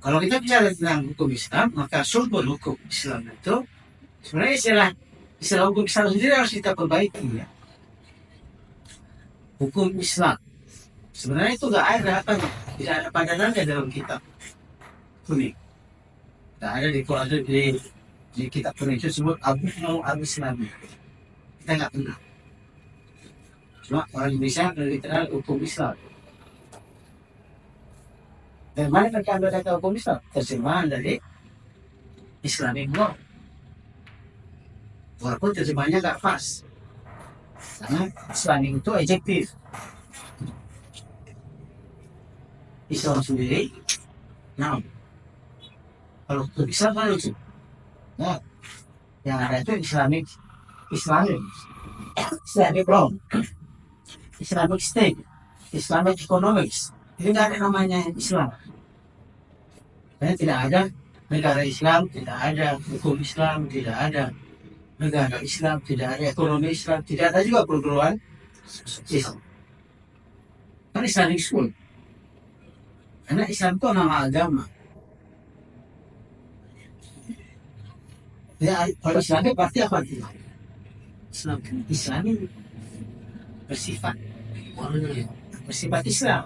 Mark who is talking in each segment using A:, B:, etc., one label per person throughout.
A: Kalau kita bicara tentang hukum Islam, maka sumber hukum Islam itu sebenarnya istilah hukum Islam sendiri harus kita perbaiki ya. Hukum Islam sebenarnya itu nggak ada apa, tidak ada padanannya dalam kitab kuning. Tidak ada di Quran, di kitab kuning itu sebut al-Islami. Kita nggak kenal. Cuma orang Indonesia lebih kenal hukum Islam. Dan mana mereka ambil kata hukum Islam? Terjemahan dari Islamic law. Walaupun terjemahannya nggak pas. Karena Islamic itu adjektif. Islam sendiri, noun. Kalau hukum Islam kan lucu. Nah, yang ada itu Islamic law, Islamic state, Islamic economics. Jadi nggak ada namanya Islam. Karena tidak ada negara Islam, tidak ada hukum Islam, tidak ada negara Islam, tidak ada ekonomi Islam, tidak ada juga perguruan Islam. Kan Islamic school. Karena Islam itu nama agama. Ya, kalau Islam pasti apa itu? Islam ini bersifat Islam.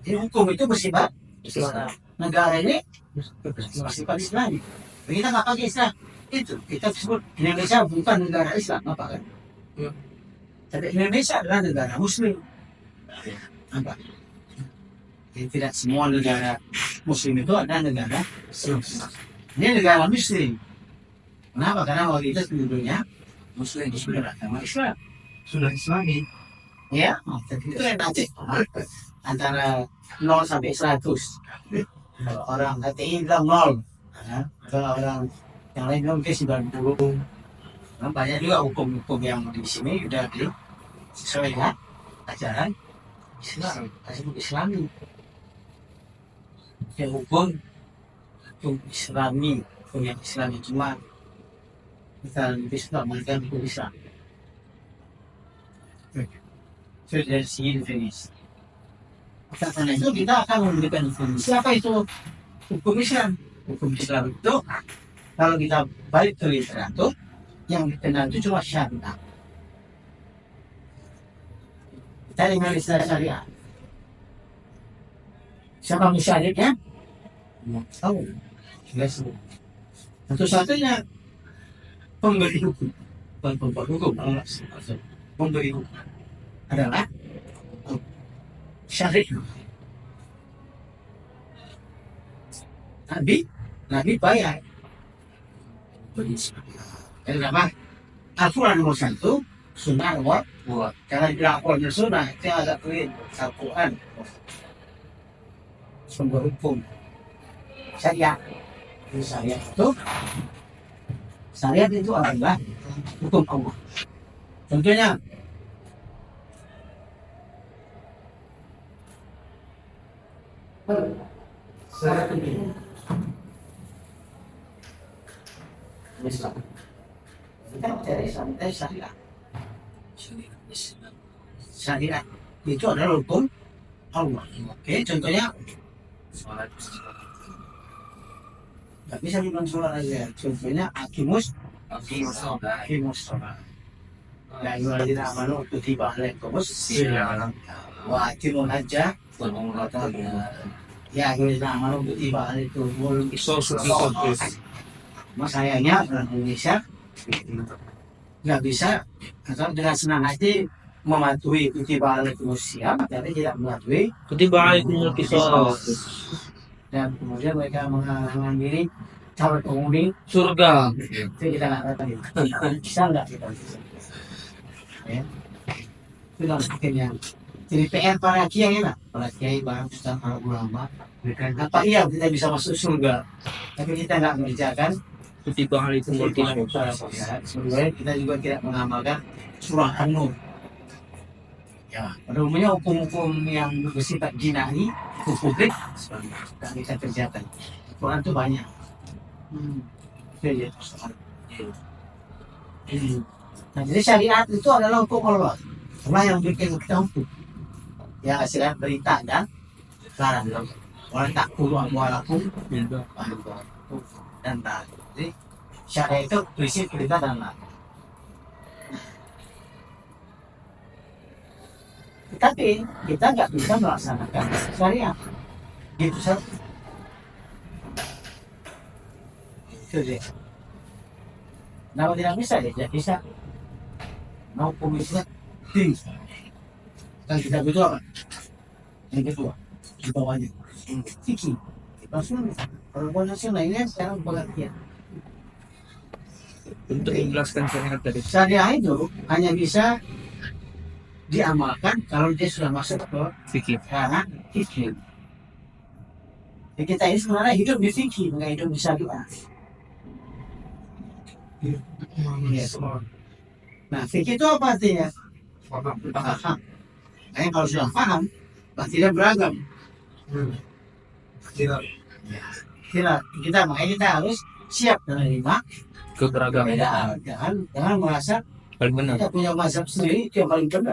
A: Jadi hukum itu bersifat Islam. Negara ini bersifat Islam. Kita nggak pakai Islam. Itu kita sebut Indonesia bukan negara Islam, apa kan? Tapi Indonesia adalah negara Muslim. Apa? Jadi tidak semua negara Muslim itu adalah negara Islam. Ini negara Muslim. Kenapa? Karena waktu itu penduduknya Muslim, beragama Islam. Sudah Islami. Ya, itu relatif antara 0 sampai 100. Kalau orang HTI bilang 0, ya. Kalau orang yang lain bilang mungkin 90. Nah, banyak juga hukum-hukum yang di sini sudah sesuai dengan ajaran Islam, disebut Islami. Ya, hukum Islami, hukum yang Islami cuma kita lebih suka menggunakan hukum Islam. Itu dari segi definisi. Karena itu kita akan memberikan definisi apa itu hukum Islam. Hukum Islam itu kalau kita balik ke literatur yang dikenal itu cuma syariat. Kita dengar istilah syariat. Siapa musyariatnya? Tahu. Satu-satunya pemberi hukum, bukan pembuat hukum, pemberi hukum adalah syariat. Nabi bayar. Kenapa? Al-Quran nomor 1, Sunnah nomor 2. Karena Al-Quran dan Sunnah itu ada clear. Al-Quran sumber hukum syariat. Syariat itu adalah hukum Allah. Contohnya syariat itu Islam. Kita percaya Islam, kita syariat. Syariat itu adalah hukum Allah. Oke, contohnya nggak bisa bilang sholat aja. Contohnya akimus sholat. Ya yuladina amanu kutiba alaikumus siyam. Wa akimul hajja ya yuladina amanu kutiba alaikumul qisas. Mas sayangnya orang Indonesia nggak bisa atau dengan senang hati mematuhi kutiba alaikumus siyam, tapi tidak mematuhi
B: kutiba alaikumul qisas.
A: Dan kemudian mereka mengambil calon penghuni
B: Surga.
A: itu kita nggak katakan bisa nggak kita ya itu dalam yang jadi PR para kiai lah, para kiai, para ustaz, para ulama. Apa iya kita bisa masuk surga tapi kita nggak mengerjakan
B: Kutiba alaikumul qisas.
A: sebenarnya kita juga tidak mengamalkan surah An-Nur. Ya, pada umumnya hukum-hukum yang bersifat jinai, hukum publik, tidak kita kerjakan. Quran itu banyak. Nah, jadi syariat itu adalah hukum Allah. Allah yang bikin kita hukum. Yang hasilnya berita dan larang. Orang tak keluar walaupun
B: Gitu.
A: dan tak. Jadi syariah itu prinsip peribadatan lah. Tetapi kita nggak bisa melaksanakan syariah. Gitu saja. Itu dia. Kenapa tidak bisa ya? Tidak bisa. Mau komisinya tinggi. Dan kita butuh apa? Yang kedua, di bawahnya. Fikih. Langsung kalau nasional ini sekarang pengertian.
B: Untuk menjelaskan syariat tadi.
A: Syariah itu hanya bisa diamalkan kalau dia sudah masuk ke
B: Fikih.
A: ranah fikih. Jadi kita ini sebenarnya hidup di fikih, nggak hidup di syariah. Yes. Nah, fikih itu apa artinya? Paham. Nah, kalau sudah paham, pasti dia beragam. Kita makanya kita harus siap menerima
B: Keberagaman.
A: perbedaan. Jangan merasa
B: Paling benar.
A: kita punya mazhab sendiri itu yang paling benar.